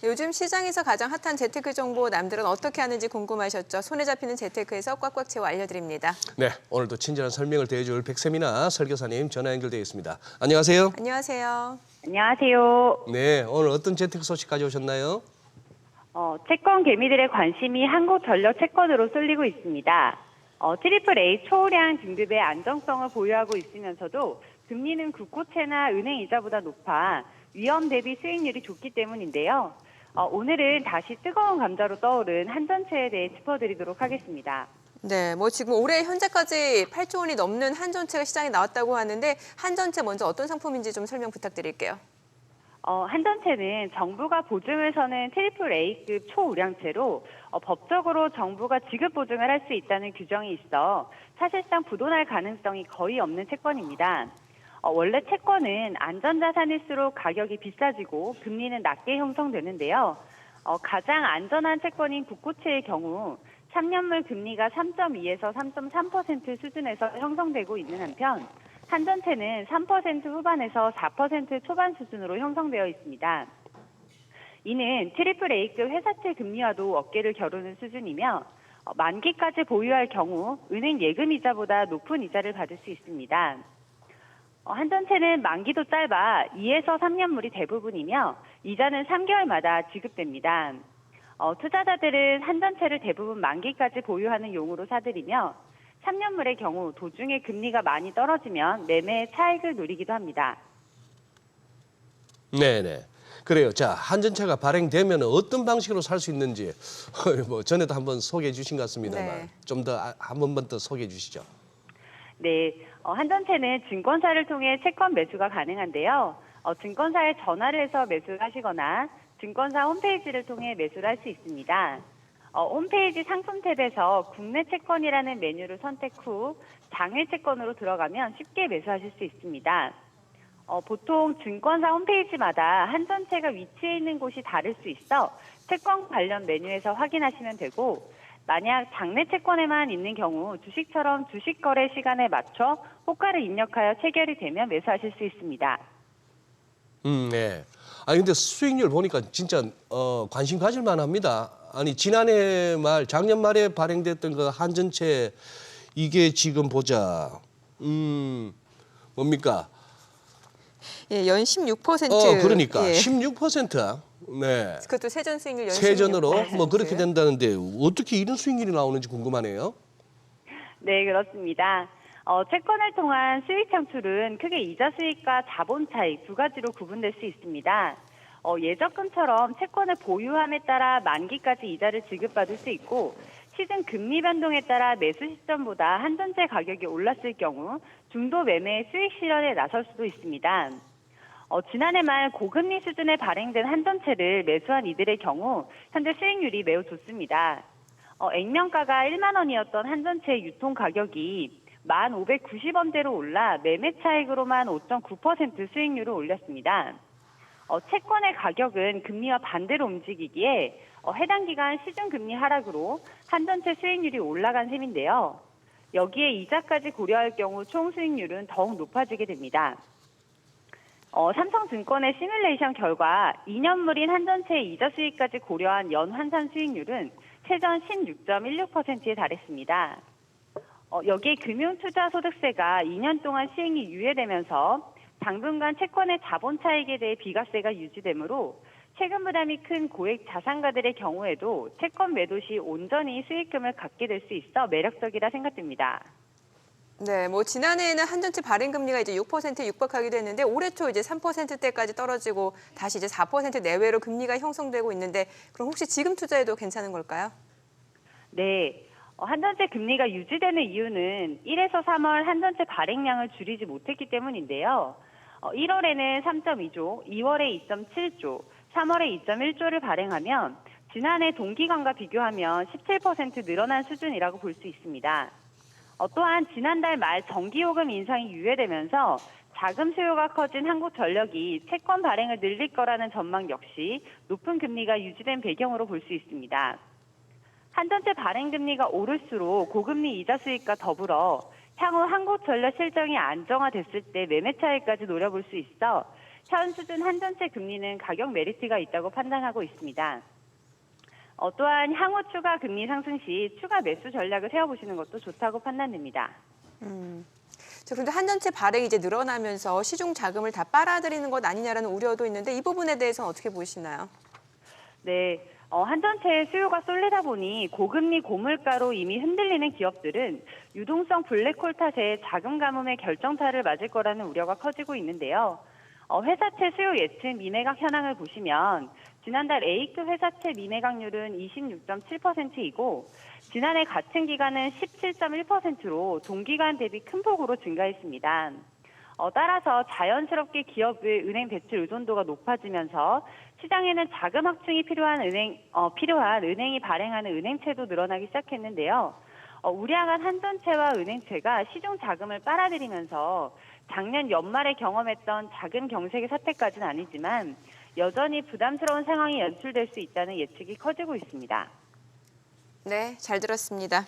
요즘 시장에서 가장 핫한 재테크 정보 남들은 어떻게 하는지 궁금하셨죠? 손에 잡히는 재테크에서 꽉꽉 채워 알려드립니다. 네, 오늘도 친절한 설명을 대해줄 백세미나 설교사님 전화 연결되어 있습니다. 안녕하세요. 안녕하세요. 안녕하세요. 네, 오늘 어떤 재테크 소식 가져오셨나요? 채권 개미들의 관심이 한국전력 채권으로 쏠리고 있습니다. AAA 초우량 등급의 안정성을 보유하고 있으면서도 금리는 국고채나 은행 이자보다 높아 위험 대비 수익률이 좋기 때문인데요. 오늘은 다시 뜨거운 감자로 떠오른 한전채에 대해 짚어드리도록 하겠습니다. 네, 지금 올해 현재까지 8조 원이 넘는 한전채가 시장에 나왔다고 하는데 한전채 먼저 어떤 상품인지 좀 설명 부탁드릴게요. 한전채는 정부가 보증을 서는 AAA급 초우량채로 법적으로 정부가 지급 보증을 할 수 있다는 규정이 있어 사실상 부도날 가능성이 거의 없는 채권입니다. 원래 채권은 안전자산일수록 가격이 비싸지고 금리는 낮게 형성되는데요. 가장 안전한 채권인 국고채의 경우 3년물 금리가 3.2에서 3.3% 수준에서 형성되고 있는 한편 한전채는 3% 후반에서 4% 초반 수준으로 형성되어 있습니다. 이는 AAA급 회사채 금리와도 어깨를 겨루는 수준이며 만기까지 보유할 경우 은행 예금 이자보다 높은 이자를 받을 수 있습니다. 한전채는 만기도 짧아 2에서 3년물이 대부분이며 이자는 3개월마다 지급됩니다. 투자자들은 한전채를 대부분 만기까지 보유하는 용으로 사들이며 3년물의 경우 도중에 금리가 많이 떨어지면 매매의 차익을 누리기도 합니다. 네네. 그래요. 자, 한전채가 발행되면 어떤 방식으로 살 수 있는지 전에도 한번 소개해 주신 것 같습니다만 네. 좀 더 한 번만 더 소개해 주시죠. 네, 한전채는 증권사를 통해 채권 매수가 가능한데요. 증권사에 전화를 해서 매수를 하시거나 증권사 홈페이지를 통해 매수를 할 수 있습니다. 홈페이지 상품 탭에서 국내 채권이라는 메뉴를 선택 후 당일 채권으로 들어가면 쉽게 매수하실 수 있습니다. 보통 증권사 홈페이지마다 한전채가 위치해 있는 곳이 다를 수 있어 채권 관련 메뉴에서 확인하시면 되고 만약 장내 채권에만 있는 경우 주식처럼 주식 거래 시간에 맞춰 호가를 입력하여 체결이 되면 매수하실 수 있습니다. 네. 아니 근데 수익률 보니까 진짜 관심 가질 만합니다. 아니 지난해 말 작년 말에 발행됐던 그 한전채 이게 지금 보자. 뭡니까? 예, 연 16%. 그러니까 예. 16%. 네. 그것도 세전 수익률 연 16%. 세전으로 그렇게 된다는데 어떻게 이런 수익률이 나오는지 궁금하네요. 네, 그렇습니다. 채권을 통한 수익 창출은 크게 이자 수익과 자본 차익 두 가지로 구분될 수 있습니다. 예적금처럼 채권을 보유함에 따라 만기까지 이자를 지급받을 수 있고 시중 금리 변동에 따라 매수 시점보다 한전채 가격이 올랐을 경우 중도 매매의 수익 실현에 나설 수도 있습니다. 지난해 말 고금리 수준에 발행된 한전채를 매수한 이들의 경우 현재 수익률이 매우 좋습니다. 액면가가 1만 원이었던 한전채 유통 가격이 1,590원대로 올라 매매 차익으로만 5.9% 수익률을 올렸습니다. 채권의 가격은 금리와 반대로 움직이기에 해당 기간 시중금리 하락으로 한전채 수익률이 올라간 셈인데요. 여기에 이자까지 고려할 경우 총 수익률은 더욱 높아지게 됩니다. 삼성증권의 시뮬레이션 결과 2년물인 한전채의 이자 수익까지 고려한 연 환산 수익률은 세전 16.16%에 달했습니다. 여기에 금융투자소득세가 2년 동안 시행이 유예되면서 당분간 채권의 자본 차익에 대해 비과세가 유지되므로 세금 부담이 큰 고액 자산가들의 경우에도 채권 매도 시 온전히 수익금을 갖게 될 수 있어 매력적이라 생각됩니다. 네, 지난해에는 한전채 발행 금리가 이제 6%에 육박하기도 했는데 올해 초 이제 3%대까지 떨어지고 다시 이제 4% 내외로 금리가 형성되고 있는데 그럼 혹시 지금 투자해도 괜찮은 걸까요? 네. 한전채 금리가 유지되는 이유는 1에서 3월 한전채 발행량을 줄이지 못했기 때문인데요. 1월에는 3.2조, 2월에 2.7조, 3월에 2.1조를 발행하면 지난해 동기간과 비교하면 17% 늘어난 수준이라고 볼 수 있습니다. 또한 지난달 말 전기요금 인상이 유예되면서 자금 수요가 커진 한국전력이 채권 발행을 늘릴 거라는 전망 역시 높은 금리가 유지된 배경으로 볼 수 있습니다. 한전채 발행 금리가 오를수록 고금리 이자 수익과 더불어 향후 한국전력 실정이 안정화됐을 때 매매 차익까지 노려볼 수 있어 현 수준 한전채 금리는 가격 메리트가 있다고 판단하고 있습니다. 또한 향후 추가 금리 상승 시 추가 매수 전략을 세워보시는 것도 좋다고 판단됩니다. 그런데 한전채 발행이 이제 늘어나면서 시중 자금을 다 빨아들이는 것 아니냐라는 우려도 있는데 이 부분에 대해서는 어떻게 보시나요? 네, 한전채 수요가 쏠리다 보니 고금리 고물가로 이미 흔들리는 기업들은 유동성 블랙홀 탓에 자금 가뭄의 결정타를 맞을 거라는 우려가 커지고 있는데요. 회사채 수요 예측 미매각 현황을 보시면 지난달 A급 회사채 미매각률은 26.7%이고 지난해 같은 기간은 17.1%로 동기간 대비 큰 폭으로 증가했습니다. 따라서 자연스럽게 기업의 은행 대출 의존도가 높아지면서 시장에는 자금 확충이 필요한 은행이 발행하는 은행채도 늘어나기 시작했는데요. 우량한 한전채와 은행채가 시중 자금을 빨아들이면서 작년 연말에 경험했던 작은 경색의 사태까지는 아니지만 여전히 부담스러운 상황이 연출될 수 있다는 예측이 커지고 있습니다. 네, 잘 들었습니다.